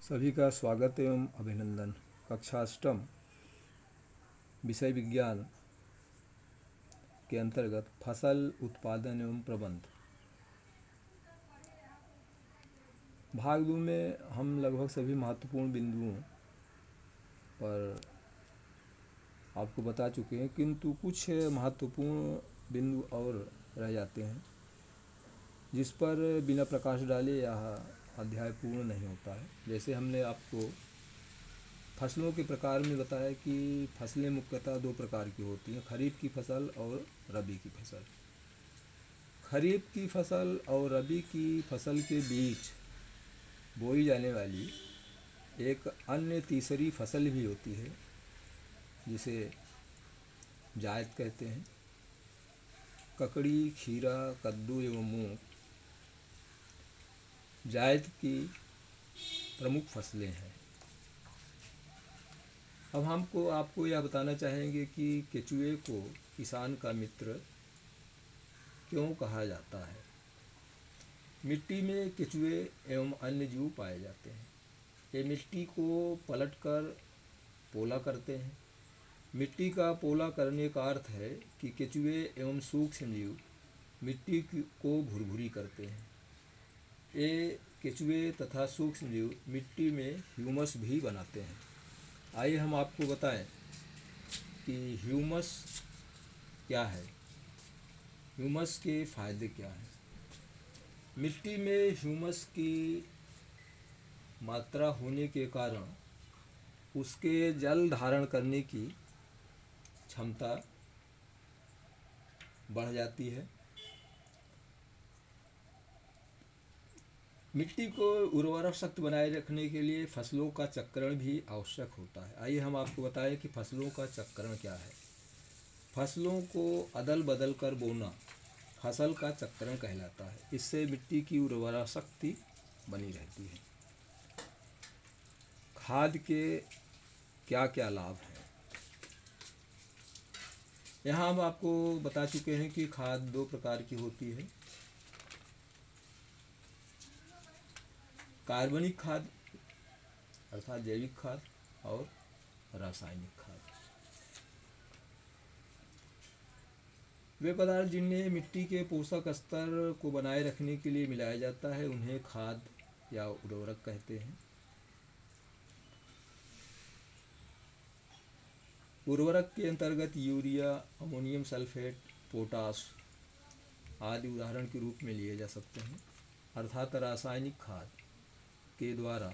सभी का स्वागत एवं अभिनंदन। कक्षा अष्टम विषय विज्ञान के अंतर्गत फसल उत्पादन एवं प्रबंध भाग 2 में हम लगभग सभी महत्वपूर्ण बिंदुओं पर आपको बता चुके हैं, किंतु कुछ महत्वपूर्ण बिंदु और रह जाते हैं जिस पर बिना प्रकाश डाले यह अध्याय पूर्ण नहीं होता है। जैसे हमने आपको फसलों के प्रकार में बताया कि फसलें मुख्यतः दो प्रकार की होती हैं, खरीफ की फसल और रबी की फसल। खरीफ की फसल और रबी की फसल के बीच बोई जाने वाली एक अन्य तीसरी फसल भी होती है जिसे जायद कहते हैं। ककड़ी, खीरा, कद्दू एवं मूंग जायद की प्रमुख फसलें हैं। अब हमको आपको यह बताना चाहेंगे कि केचुए को किसान का मित्र क्यों कहा जाता है। मिट्टी में केचुए एवं अन्य जीव पाए जाते हैं। ये मिट्टी को पलटकर पोला करते हैं। मिट्टी का पोला करने का अर्थ है कि केचुए एवं सूक्ष्म जीव मिट्टी को भुरभुरी करते हैं। ये केचुए तथा सूक्ष्म जीव मिट्टी में ह्यूमस भी बनाते हैं। आइए हम आपको बताएं कि ह्यूमस क्या है, ह्यूमस के फायदे क्या हैं। मिट्टी में ह्यूमस की मात्रा होने के कारण उसके जल धारण करने की क्षमता बढ़ जाती है। मिट्टी को उर्वरक शक्ति बनाए रखने के लिए फसलों का चक्रण भी आवश्यक होता है। आइए हम आपको बताएं कि फसलों का चक्रण क्या है। फसलों को अदल बदल कर बोना फसल का चक्रण कहलाता है। इससे मिट्टी की उर्वरक शक्ति बनी रहती है। खाद के क्या क्या लाभ हैं, यहाँ हम आपको बता चुके हैं कि खाद दो प्रकार की होती है, कार्बनिक खाद अर्थात जैविक खाद और रासायनिक खाद। वे पदार्थ जिन्हें मिट्टी के पोषक स्तर को बनाए रखने के लिए मिलाया जाता है उन्हें खाद या उर्वरक कहते हैं। उर्वरक के अंतर्गत यूरिया, अमोनियम सल्फेट, पोटाश आदि उदाहरण के रूप में लिए जा सकते हैं। अर्थात रासायनिक खाद के द्वारा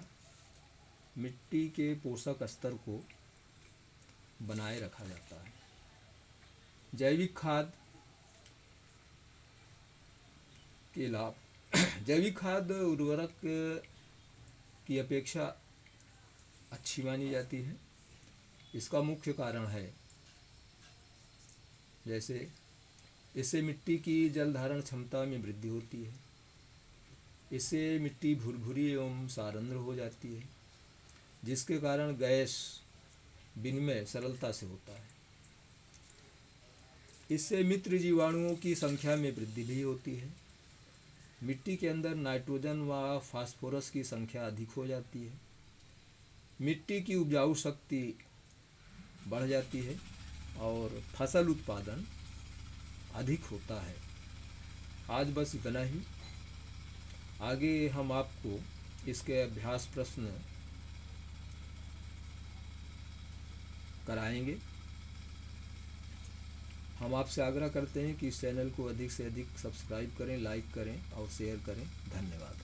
मिट्टी के पोषक स्तर को बनाए रखा जाता है। जैविक खाद के लाभ जैविक खाद उर्वरक की अपेक्षा अच्छी मानी जाती है। इसका मुख्य कारण है जैसे इससे मिट्टी की जल धारण क्षमता में वृद्धि होती है। इससे मिट्टी भुरभुरी एवं सारंध्र हो जाती है जिसके कारण गैस विनिमय सरलता से होता है। इससे मित्र जीवाणुओं की संख्या में वृद्धि भी होती है। मिट्टी के अंदर नाइट्रोजन व फास्फोरस की संख्या अधिक हो जाती है। मिट्टी की उपजाऊ शक्ति बढ़ जाती है और फसल उत्पादन अधिक होता है। आज बस इतना ही। आगे हम आपको इसके अभ्यास प्रश्न कराएंगे। हम आपसे आग्रह करते हैं कि इस चैनल को अधिक से अधिक सब्सक्राइब करें, लाइक करें और शेयर करें। धन्यवाद।